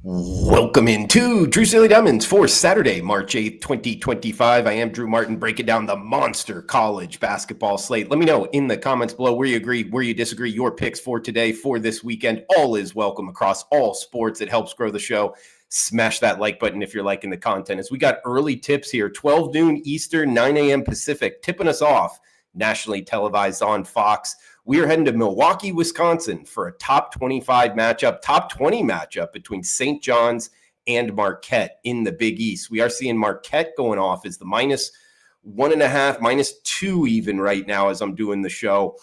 Welcome into Drew Silly Diamonds for Saturday, March 8th, 2025. I am Drew Martin, breaking down the monster college basketball slate. Let me know in the comments below where you agree, where you disagree, your picks for today, for this weekend. All is welcome across all sports. It helps grow the show. Smash that like button if you're liking the content. As we got early tips here, 12 noon Eastern, 9 a.m. Pacific, tipping us off, nationally televised on Fox. We are heading to Milwaukee, Wisconsin for a top 25 matchup, top 20 matchup between St. John's and Marquette in the Big East. We are seeing Marquette going off as the -1.5, -2 even right now as I'm doing the show,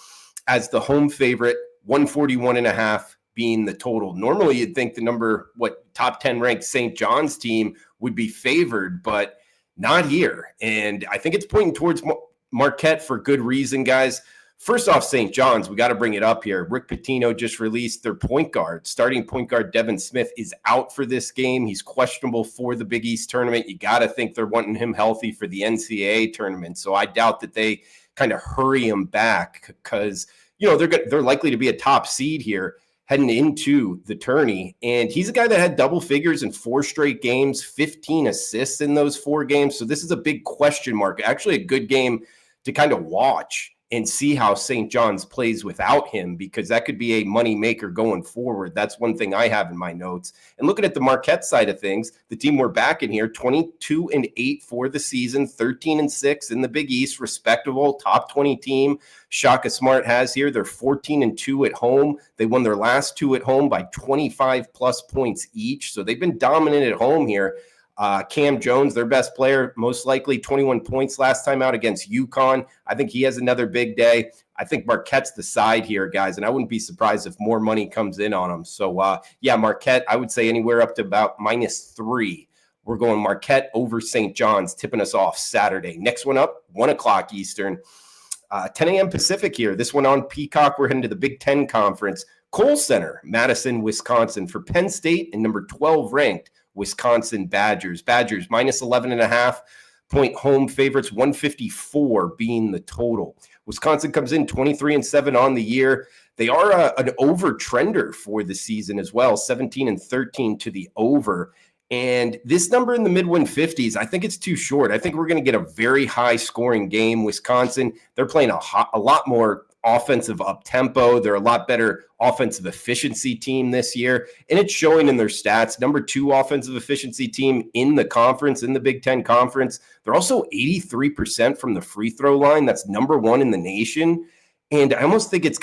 as the home favorite, 141.5 being the total. Normally you'd think the top 10 ranked St. John's team would be favored, but not here. And I think it's pointing towards Marquette for good reason, guys. First off, St. John's, we got to bring it up here. Rick Pitino just released their point guard. Starting point guard Devin Smith is out for this game. He's questionable for the Big East tournament. You got to think they're wanting him healthy for the NCAA tournament. So I doubt that they kind of hurry him back because, they're likely to be a top seed here heading into the tourney. And he's a guy that had double figures in 4 straight games, 15 assists in those 4 games. So this is a big question mark. Actually, a good game to kind of watch and see how St. John's plays without him, because that could be a money maker going forward. That's one thing I have in my notes. And looking at the Marquette side of things, the team we're back in here, 22-8 for the season, 13-6 in the Big East, respectable top 20 team. Shaka Smart has here, they're 14-2 at home. They won their last 2 at home by 25 plus points each. So they've been dominant at home here. Cam Jones, their best player, most likely 21 points last time out against UConn. I think he has another big day. I think Marquette's the side here, guys, and I wouldn't be surprised if more money comes in on them. So, Marquette, I would say anywhere up to about -3. We're going Marquette over St. John's, tipping us off Saturday. Next one up, 1 o'clock Eastern, 10 a.m. Pacific here. This one on Peacock. We're heading to the Big Ten Conference. Kohl Center, Madison, Wisconsin, for Penn State and number 12 ranked Wisconsin Badgers. Badgers -11.5 point home favorites, 154 being the total. Wisconsin comes in 23-7 on the year. They are an over trender for the season as well, 17-13 to the over. And this number in the mid 150s, I think it's too short. I think we're going to get a very high scoring game. Wisconsin, they're playing a lot more offensive up-tempo. They're a lot better offensive efficiency team this year, and it's showing in their stats. Number 2 offensive efficiency team in the conference, in the Big Ten Conference. They're also 83% from the free throw line. That's number 1 in the nation. And I almost think it's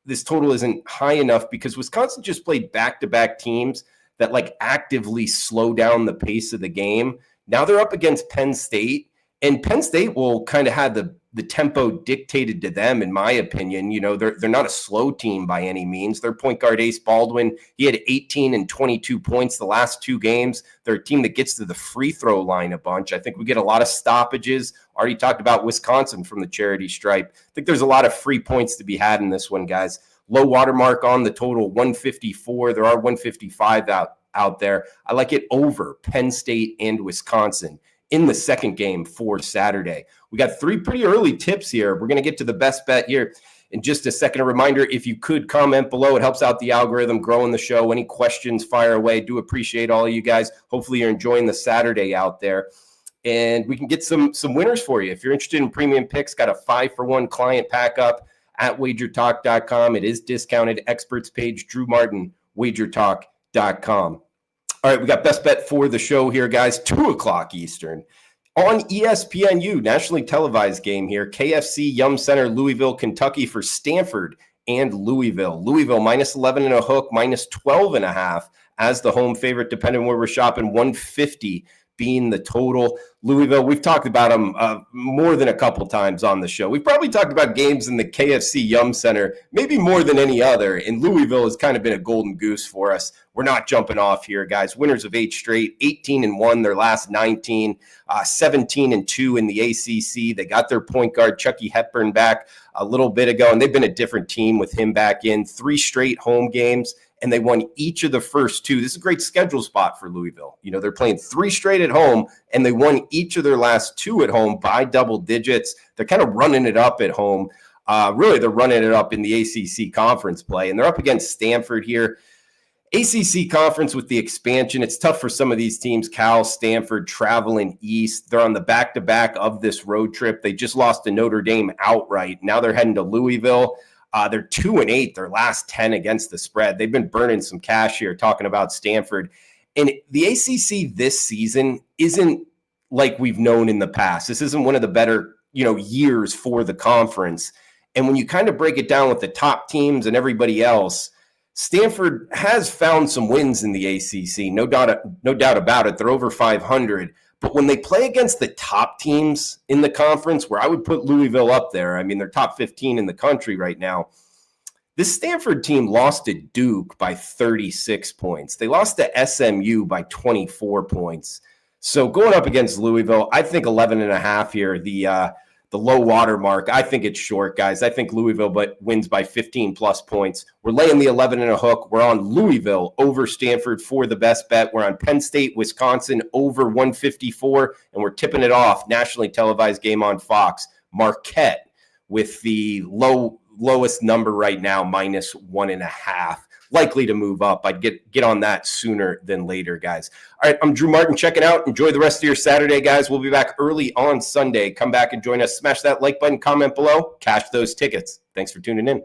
this total isn't high enough because Wisconsin just played back-to-back teams that actively slow down the pace of the game. Now they're up against Penn State, and Penn State will kind of have the tempo dictated to them, in my opinion. They're not a slow team by any means. Their point guard, Ace Baldwin, he had 18 and 22 points the last 2 games. They're a team that gets to the free throw line a bunch. I think we get a lot of stoppages. Already talked about Wisconsin from the charity stripe. I think there's a lot of free points to be had in this one, guys. Low watermark on the total, 154. There are 155 out there. I like it over Penn State and Wisconsin in the second game for Saturday. We got 3 pretty early tips here. We're going to get to the best bet here in just a second. A reminder, if you could comment below, it helps out the algorithm, growing the show. Any questions, fire away. Do appreciate all of you guys. Hopefully you're enjoying the Saturday out there. And we can get some winners for you. If you're interested in premium picks, got a 5-for-1 client pack up at WagerTalk.com. It is discounted. Experts page, Drew Martin, WagerTalk.com. All right, we got best bet for the show here, guys. 2 o'clock Eastern on ESPNU, nationally televised game here. KFC Yum Center, Louisville, Kentucky, for Stanford and Louisville. Louisville -11 and a hook, -12.5 as the home favorite, depending on where we're shopping. 150 being the total. Louisville, we've talked about them more than a couple times on the show. We've probably talked about games in the KFC Yum Center, maybe more than any other, and Louisville has kind of been a golden goose for us. We're not jumping off here, guys. Winners of 8 straight, 18-1 their last 19, 17-2 in the ACC. They got their point guard, Chucky Hepburn, back a little bit ago, and they've been a different team with him back in. 3 straight home games, and they won each of the first 2. This is a great schedule spot for Louisville. They're playing 3 straight at home, and they won each of their last 2 at home by double digits. They're kind of running it up at home. Really, they're running it up in the ACC conference play, and they're up against Stanford here. ACC conference with the expansion, it's tough for some of these teams. Cal, Stanford, traveling east. They're on the back-to-back of this road trip. They just lost to Notre Dame outright. Now they're heading to Louisville. They're 2-8, their last 10 against the spread. They've been burning some cash here talking about Stanford. And the ACC this season isn't like we've known in the past. This isn't one of the better, years for the conference. And when you kind of break it down with the top teams and everybody else, Stanford has found some wins in the ACC, no doubt about it. They're over 500. But when they play against the top teams in the conference, where I would put Louisville up there, I mean, they're top 15 in the country right now. This Stanford team lost to Duke by 36 points. They lost to SMU by 24 points. So going up against Louisville, I think 11.5 here, the low water mark. I think it's short, guys. I think Louisville wins by 15 plus points. We're laying the 11 and a hook. We're on Louisville over Stanford for the best bet. We're on Penn State, Wisconsin over 154, and we're tipping it off. Nationally televised game on Fox. Marquette with the lowest number right now, -1.5. Likely to move up. I'd get on that sooner than later, guys. All right, I'm Drew Martin checking out. Enjoy the rest of your Saturday, guys. We'll be back early on Sunday. Come back and join us. Smash that like button, comment below, cash those tickets. Thanks for tuning in.